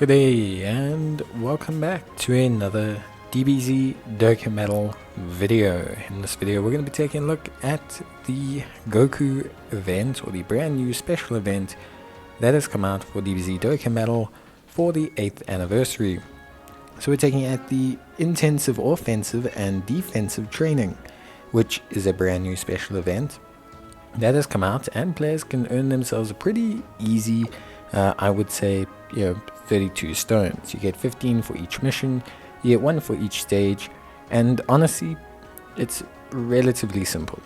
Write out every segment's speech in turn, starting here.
Good day and welcome back to another DBZ Dokkan Battle video. In this video we're going to be taking a look at the Goku event, or the brand new special event that has come out for DBZ Dokkan Battle for the 8th anniversary. So we're taking at the intensive offensive and defensive training, which is a brand new special event that has come out, and players can earn themselves a pretty easy, I would say, 32 stones. You get 15 for each mission, you get 1 for each stage, and honestly, it's relatively simple.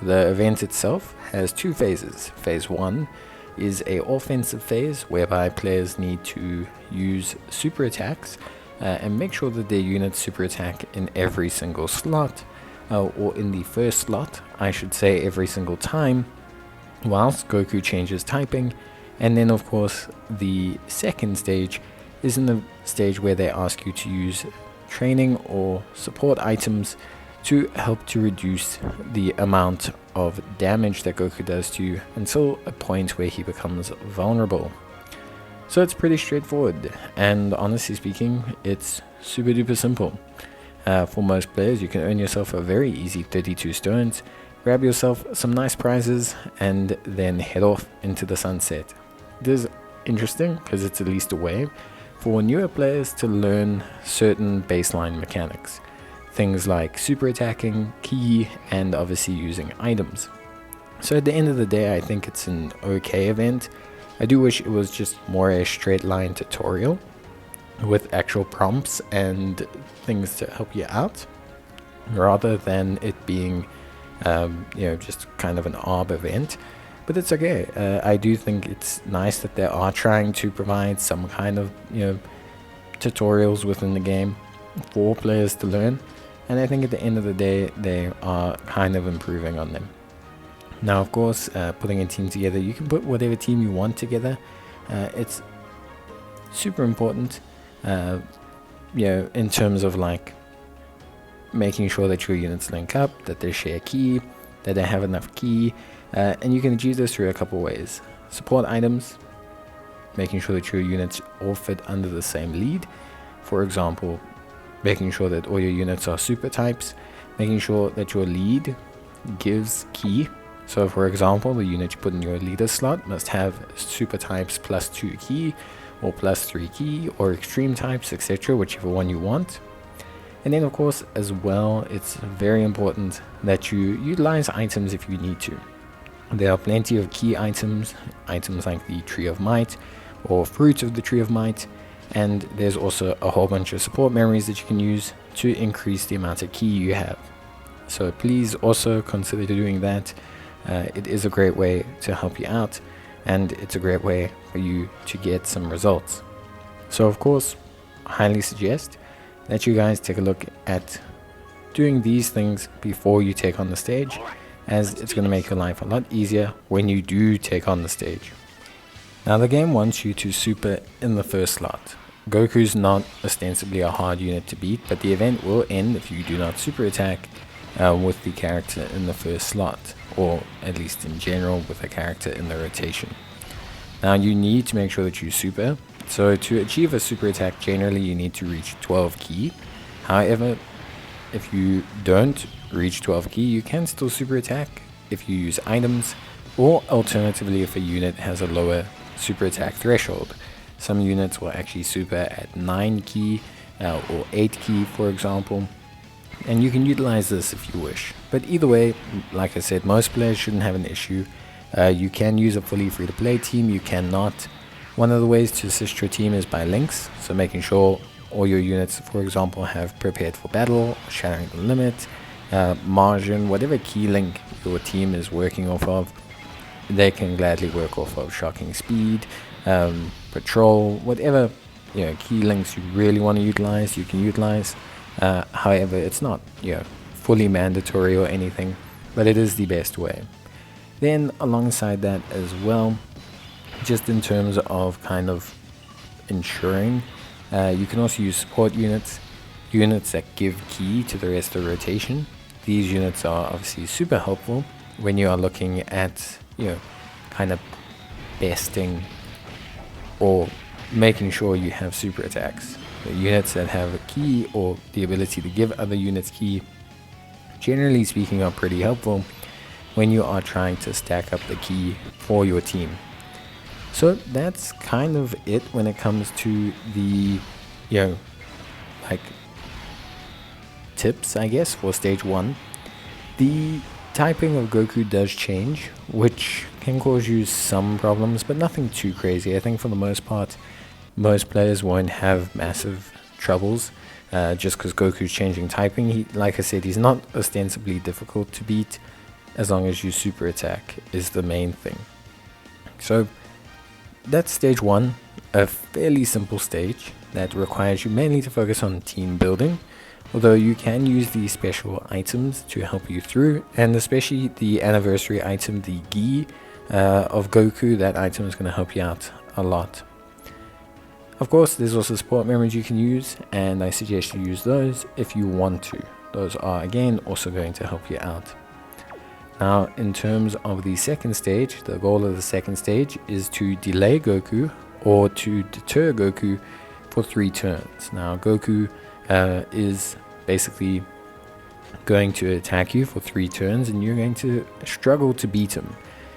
The event itself has 2 phases. Phase 1 is a offensive phase whereby players need to use super attacks and make sure that their units super attack in every single slot, or in the first slot, I should say, every single time, whilst Goku changes typing. And then of course the second stage is in the stage where they ask you to use training or support items to help to reduce the amount of damage that Goku does to you until a point where he becomes vulnerable. So it's pretty straightforward, and honestly speaking, it's super duper simple. For most players, you can earn yourself a very easy 32 stones, grab yourself some nice prizes, and then head off into the sunset. This is interesting because it's at least a way for newer players to learn certain baseline mechanics. Things like super attacking, ki, and obviously using items. So at the end of the day, I think it's an okay event. I do wish it was just more a straight line tutorial with actual prompts and things to help you out, rather than it being just kind of an ARB event. But it's okay. I do think it's nice that they are trying to provide some kind of tutorials within the game for players to learn, and I think at the end of the day they are kind of improving on them. Now of course, putting a team together, you can put whatever team you want together. It's super important in terms of like making sure that your units link up, that they share ki, that they have enough ki, and you can achieve this through a couple ways. Support items, making sure that your units all fit under the same lead. For example, making sure that all your units are super types, making sure that your lead gives ki. So for example, the unit you put in your leader slot must have super types +2 ki, or +3 ki, or extreme types, etc., whichever one you want. And then of course as well, it's very important that you utilize items if you need to. There are plenty of key items like the Tree of Might or Fruit of the Tree of Might, and there's also a whole bunch of support memories that you can use to increase the amount of ki you have. So please also consider doing that. It is a great way to help you out, and it's a great way for you to get some results. So of course, I highly suggest that you guys take a look at doing these things before you take on the stage, as it's going to make your life a lot easier when you do take on the stage. Now the game wants you to super in the first slot. Goku's not ostensibly a hard unit to beat, but the event will end if you do not super attack with the character in the first slot, or at least in general with a character in the rotation. Now you need to make sure that you super. So to achieve a super attack, generally you need to reach 12 ki. However, if you don't reach 12 ki, you can still super attack if you use items, or alternatively if a unit has a lower super attack threshold. Some units will actually super at 9 ki or 8 ki, for example, and you can utilize this if you wish. But either way, like I said, most players shouldn't have an issue. You can use a fully free-to-play team, you cannot. One of the ways to assist your team is by links, so making sure all your units, for example, have prepared for battle, shattering the limit, margin, whatever key link your team is working off of, they can gladly work off of. Shocking speed, patrol, whatever key links you really want to utilize, you can utilize. However, it's not fully mandatory or anything, but it is the best way. Then alongside that as well, just in terms of kind of ensuring, you can also use support units that give ki to the rest of the rotation. These units are obviously super helpful when you are looking at kind of besting or making sure you have super attacks. The units that have a ki or the ability to give other units ki, generally speaking, are pretty helpful when you are trying to stack up the ki for your team. So that's kind of it when it comes to the, like tips, I guess, for stage 1. The typing of Goku does change, which can cause you some problems, but nothing too crazy. I think for the most part, most players won't have massive troubles just because Goku's changing typing. Like I said, he's not ostensibly difficult to beat as long as you super attack is the main thing. So that's stage 1, a fairly simple stage that requires you mainly to focus on team building, although you can use the special items to help you through, and especially the anniversary item, the Gi of Goku. That item is going to help you out a lot. Of course, there's also support memories you can use, and I suggest you use those if you want to. Those are, again, also going to help you out. Now, in terms of the second stage, the goal of the second stage is to delay Goku or to deter Goku for 3 turns. Now, Goku is basically going to attack you for 3 turns, and you're going to struggle to beat him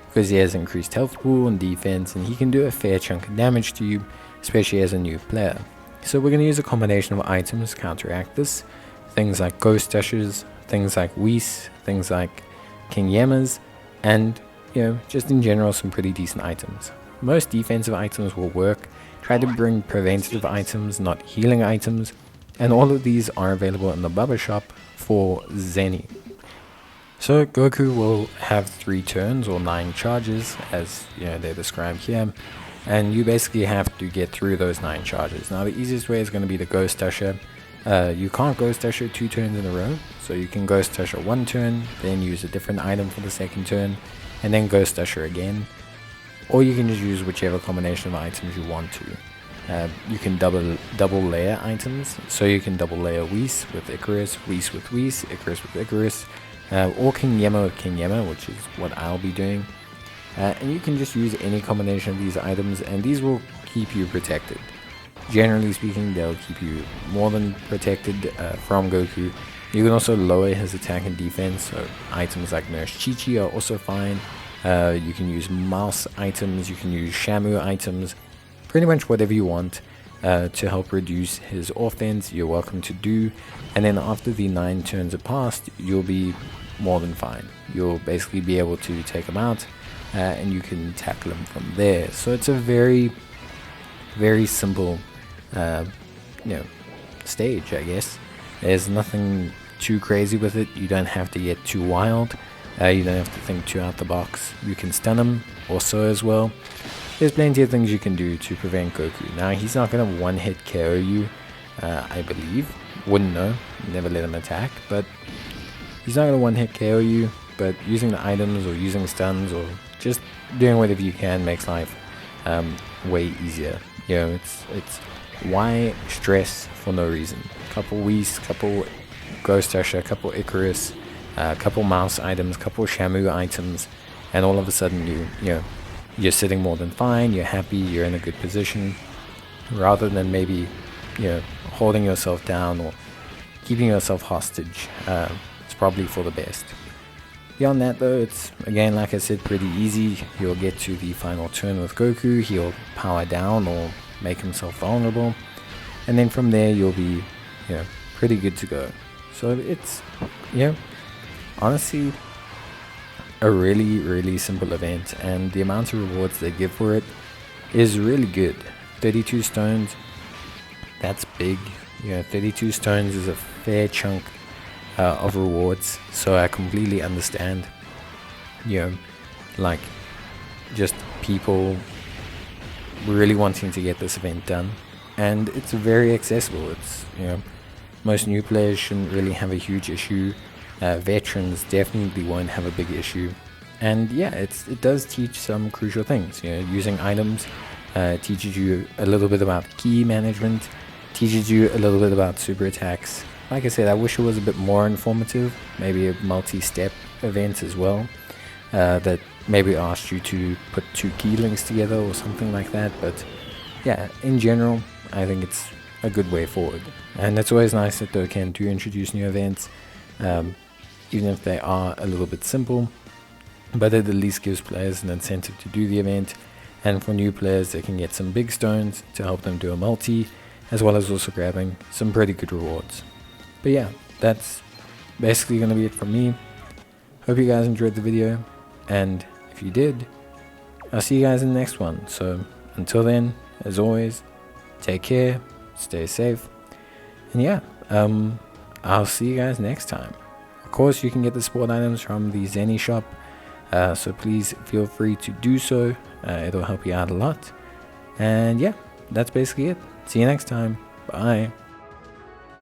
because he has increased health pool and defense, and he can do a fair chunk of damage to you, especially as a new player. So we're going to use a combination of items to counteract this. Things like Ghost Dashes, things like Whis, things like King Yemas, and just in general some pretty decent items. Most defensive items will work. Try to bring preventative items, not healing items, and all of these are available in the Bubba shop for Zenny. So Goku will have 3 turns or 9 charges, as they're described here, and you basically have to get through those 9 charges. Now the easiest way is going to be the Ghost Dasher. You can't Ghost Dasher 2 turns in a row, so you can Ghost Dasher 1 turn, then use a different item for the second turn, and then Ghost Dasher again. Or you can just use whichever combination of items you want to. You can double layer items, so you can double layer Whis with Icarus, Whis with Whis, Icarus with Icarus, or King Yema with King Yema, which is what I'll be doing. And you can just use any combination of these items, and these will keep you protected. Generally speaking, they'll keep you more than protected from Goku. You can also lower his attack and defense, so items like Nurse Chi-Chi are also fine. You can use mouse items, you can use Shamu items, pretty much whatever you want to help reduce his offense, you're welcome to do. And then after the 9 turns are passed, you'll be more than fine. You'll basically be able to take him out, and you can tackle him from there. So it's a very, very simple stage, I guess. There's nothing too crazy with it. You don't have to get too wild. You don't have to think too out the box. You can stun him also as well. There's plenty of things you can do to prevent Goku. Now, he's not going to one-hit KO you, I believe. Wouldn't know. Never let him attack. But he's not going to one-hit KO you. But using the items or using stuns or just doing whatever you can makes life way easier. It's why stress for no reason. Couple Whis, couple Ghost Dasher, couple Icarus, couple mouse items, couple Shamu items, and all of a sudden you're sitting more than fine, you're happy, you're in a good position, rather than maybe holding yourself down or keeping yourself hostage. It's probably for the best. Beyond that though, it's again, like I said, pretty easy. You'll get to the final turn with Goku, he'll power down or make himself vulnerable, and then from there you'll be pretty good to go. So it's honestly a really, really simple event, and the amount of rewards they give for it is really good. 32 stones, that's big. 32 stones is a fair chunk of rewards, so I completely understand like just people really wanting to get this event done, and it's very accessible. It's most new players shouldn't really have a huge issue. Veterans definitely won't have a big issue, and it does teach some crucial things. Using items teaches you a little bit about key management, teaches you a little bit about super attacks. Like I said, I wish it was a bit more informative, maybe a multi-step event as well, that maybe asked you to put 2 key links together or something like that, but yeah, in general, I think it's a good way forward. And it's always nice that Dokkan do introduce new events, even if they are a little bit simple, but it at least gives players an incentive to do the event. And for new players, they can get some big stones to help them do a multi, as well as also grabbing some pretty good rewards. But yeah, that's basically going to be it from me. Hope you guys enjoyed the video, and if you did, I'll see you guys in the next one. So until then, as always, take care, stay safe, and yeah, I'll see you guys next time. Of course, you can get the sport items from the Zenny shop, so please feel free to do so. It'll help you out a lot. And yeah, that's basically it. See you next time. Bye.